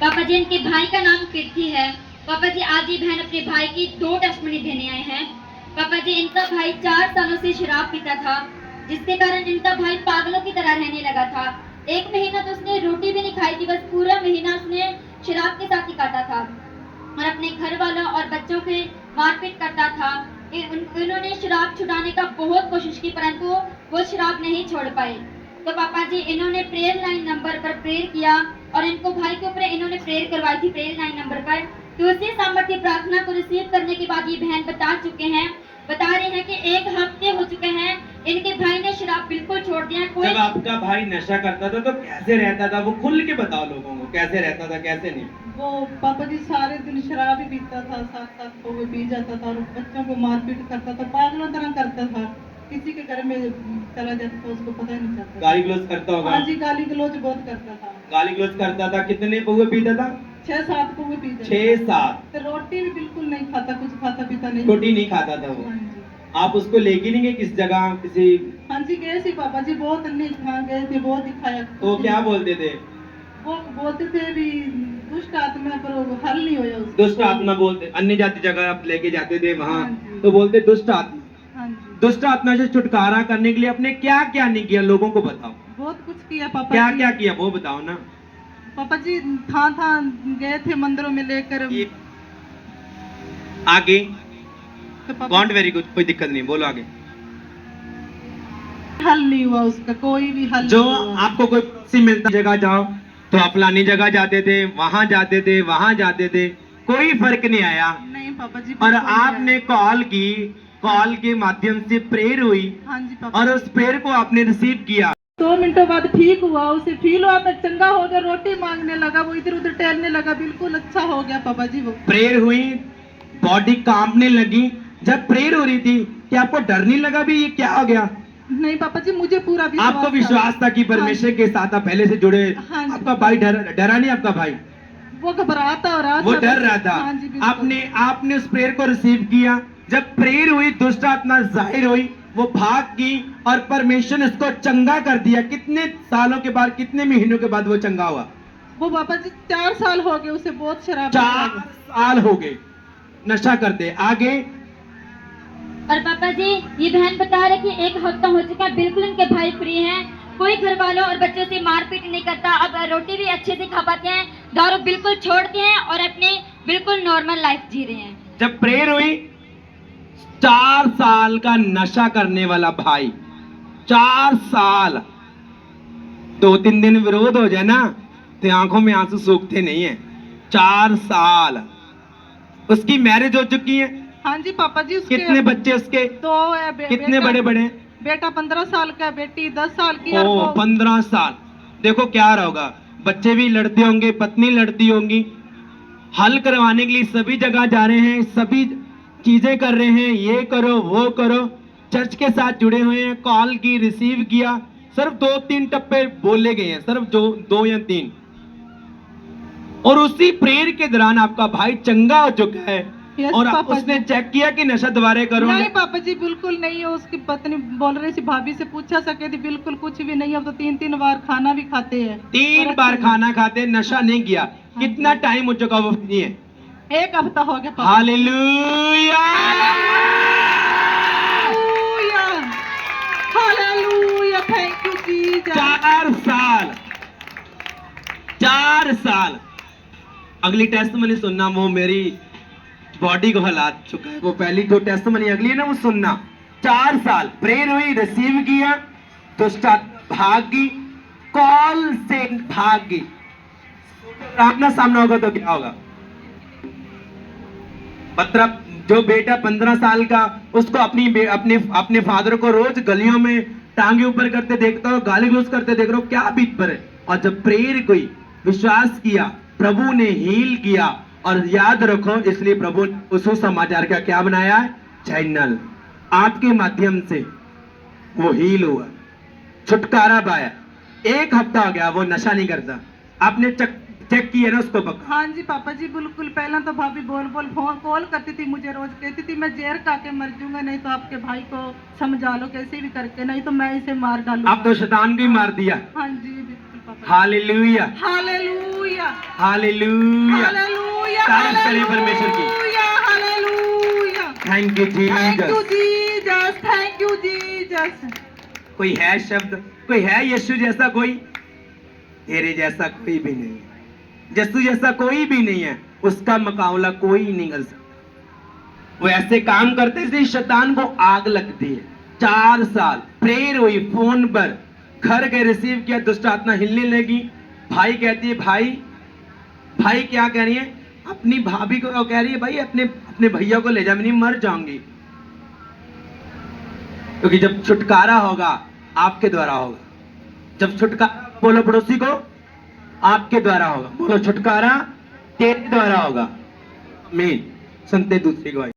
पापा जी, इनके भाई का नाम कीर्ति है। पापा जी, आज ये बहन अपने भाई की 2 टेस्टमनी देने आए हैं। पापा जी, इनका भाई 4 सालों से शराब पीता था, जिसके कारण इनका भाई पागलों की तरह रहने लगा था। 1 महीना तो उसने रोटी भी नहीं खाई थी, बस पूरा महीना उसने शराब के साथ ही काटा था और अपने घर वालों और बच्चों के मारपीट करता था। इन्होंने शराब छुड़ाने का बहुत कोशिश की, परंतु वो शराब नहीं छोड़ पाए। तो पापा जी, इन्होंने प्रेयर लाइन नंबर पर प्रेयर किया और इनको भाई के ऊपर इन्होंने प्रेयर करवाई थी प्रेयर लाइन नंबर पर। तो उसी सामर्थ्य प्रार्थना को रिसीव करने के बाद ये बहन बता रहे हैं कि 1 हफ्ते हो चुके हैं, इनके भाई ने शराब बिल्कुल छोड़ दिया। जब आपका भाई नशा करता था तो कैसे रहता था, वो खुल के बताओ लोगों को, कैसे रहता था कैसे नहीं? वो पापा जी सारे दिन शराब ही पीता था, साथ साथ वो पी जाता था और बच्चों को मारपीट करता था, पागलों तरह करता था। किसी के घर में चला जाता था, उसको पता ही नहीं चलता। गाली गलौज करता होगा? हाँ जी, गाली गलौज बहुत करता था। गाली गलौज करता था। कितने पौवे पीता था? 6-7 को वो पीता 6-7। तो रोटी भी बिल्कुल नहीं खाता, कुछ खाता पीता नहीं। रोटी नहीं खाता था वो। हाँ जी। आप उसको लेके नहीं गए किस जगह किसी? हाँ जी, गए थे पापा जी, बहुत अन्य स्थान गए थे, बहुत दिखाया। तो क्या बोलते थे? वो बोलते थे भी दुष्ट आत्मा, पर वो हल नहीं होया उसको। दुष्ट आत्मा बोलते, अन्य जाति जगह आप लेके जाते थे वहाँ, हाँ जी। तो बोलते दुष्ट आत्मा। हाँ जी, दुष्ट आत्मा से छुटकारा करने के लिए आपने क्या क्या नहीं किया, लोगों को बताओ। बहुत कुछ किया पापा क्या जी। क्या किया वो बताओ ना। पापा जी था गए थे मंदिरों में लेकर। ये आगे तो पापा गॉन्ट वेरी गुड, कोई दिक्कत नहीं, बोलो आगे। हल नहीं हुआ उसका, कोई भी हल जो नहीं हुआ। आपको कोई सी मिलता जगह जाओ तो आप फलानी जगह जाते थे, वहां जाते थे, वहां जाते थे, कोई फर्क नहीं आया। नहीं पापा जी, और बिल्कुल नहीं आपने कॉल के माध्यम से प्रेयर हुई आया। हाँ जी पापा। और उस प्रेयर को आपने रिसीव किया। 2 मिनटों बाद ठीक हुआ, उसे फील हुआ, मैं चंगा हो गया, रोटी मांगने लगा, वो इधर उधर टहलने लगा, बिल्कुल अच्छा हो गया पापा जी। वो प्रेयर हुई, बॉडी कांपने लगी। जब प्रेयर हो रही थी क्या आपको डर नहीं लगा भी ये क्या हो गया? नहीं पापा जी, मुझे पूरा विश्वास आपको विश्वास था कि परमेश्वर के साथ आप पहले से जुड़े। हाँ जी। आपका भाई डरा नहीं? आपका भाई वो घबराता हो रहा था, वो डर रहा था। हाँ जी, बिल्कुल। आपने उस प्रेयर को रिसीव किया। जब प्रेयर हुई, दुष्ट आत्मा जाहिर हुई, वो भाग गई और परमेश्वर ने उसको चंगा कर दिया। कितने सालों के बाद, कितने महीनों के बाद वो चंगा हुआ? वो पापा जी 4 साल हो गए उसे बहुत शराब 4 साल हो गए नशा करते। आगे और पापा जी, ये बहन बता रहे कि 1 हफ्ता हो चुका है, बिल्कुल इनके भाई फ्री हैं, कोई घर वालों और बच्चों से मारपीट नहीं करता, अब रोटी भी अच्छे से खा पाते हैं, दारू बिल्कुल छोड़ दिए हैं और अपनी बिल्कुल नॉर्मल लाइफ जी रहे हैं। जब प्रेयर हुई, 4 साल का नशा करने वाला भाई, 4 साल, 2-3 दिन विरोध हो जाए ना तो आंखों में आंसू सूखते नहीं है। 4 साल। उसकी मैरिज हो चुकी है। हाँ जी पापा जी, उसके कितने बच्चे उसके? 2 है। कितने बड़े बड़े? बेटा 15 साल का, बेटी 10 साल की। और ओ, वो 15 साल। देखो क्या रहा होगा, बच्चे भी लड़ते होंगे, पत्नी लड़ती होंगी। हल करवाने के लिए सभी जगह जा रहे हैं, सभी चीजें कर रहे हैं, ये करो वो करो, चर्च के साथ जुड़े हुए हैं, कॉल की, रिसीव किया, सिर्फ 2-3 टप्पे बोले गए हैं, सिर्फ 2 या 3। और उसी प्रेयर के दौरान आपका भाई चंगा हो चुका है। Yes, और पापा उसने जी। चेक किया कि नशा दोबारा करूंगा? नहीं पापा जी, बिल्कुल नहीं है। उसकी पत्नी बोल रही थी, भाभी से पूछा सके थी, बिल्कुल कुछ भी नहीं। अब तो 3-3 बार खाना भी खाते हैं। 3 बार खाना खाते, नशा नहीं किया। कितना टाइम हो चुका वो फ्री है? 1 हफ्ता हो गया पापा। Hallelujah! Hallelujah, thank you Jesus. 4 साल, 4 साल। अगली टेस्टमनी सुनना, वो मेरी बॉडी को हिला चुका है। वो पहली जो टेस्टमनी अगली है ना, वो सुनना। 4 साल प्रेयर हुई, रिसीव किया, दुष्ट आत्मा भाग गई, कॉल से भाग गई। अपना सामना होगा तो क्या होगा? मतलब जो बेटा 15 साल का, उसको अपने फादर को रोज गलियों में टांगे ऊपर करते देखता हो, गाली गलौज करते देख रहे हो, क्या बीत पर है। और जब प्रेयर कोई विश्वास किया, प्रभु ने हील किया। और याद रखो, इसलिए प्रभु ने उस समाचार का क्या बनाया है? चैनल। आपके माध्यम से वो हील हुआ, छुटकारा पाया। 1 हफ्ता हो गया, वो नशा नहीं करता। आपने चेक किया ना उसको पक्का? हाँ जी पापा जी, बिल्कुल। पहला तो भाभी बोल फोन कॉल करती थी मुझे, रोज कहती थी मैं जहर खा के मर जाऊंगा, नहीं तो आपके भाई को समझा लो कैसे भी करके, नहीं तो मैं इसे मार डालूंगा। आप तो शैतान को ही मार दिया। हाँ जी बिल्कुल पापा। हालेलुया! हालेलुया। हालेलुया हालेलुया तारीफ करें परमेश्वर की hallelujah thank you thank you Jesus Jesus thank you Jesus कोई है शब्द कोई है यीशु जैसा कोई तेरे जैसा कोई भी नहीं है यीशु जैसा कोई भी नहीं है उसका मुकाबला कोई नहीं कर सकता वो ऐसे काम करते थे शैतान को आग लगती है 4 साल प्रेयर हुई फोन पर घर के रिसीव किया दुष्ट आत्मा हिलने लगी भाई कहती है भाई क्या कह रही है अपनी भाभी को कह रही है भाई अपने भैया को ले जा मैं नहीं मर जाऊंगी क्योंकि जब छुटकारा होगा आपके द्वारा होगा जब छुटकारा बोलो पड़ोसी को आपके द्वारा होगा बोलो छुटकारा तेरे द्वारा होगा आमीन सुनते दूसरी गवाही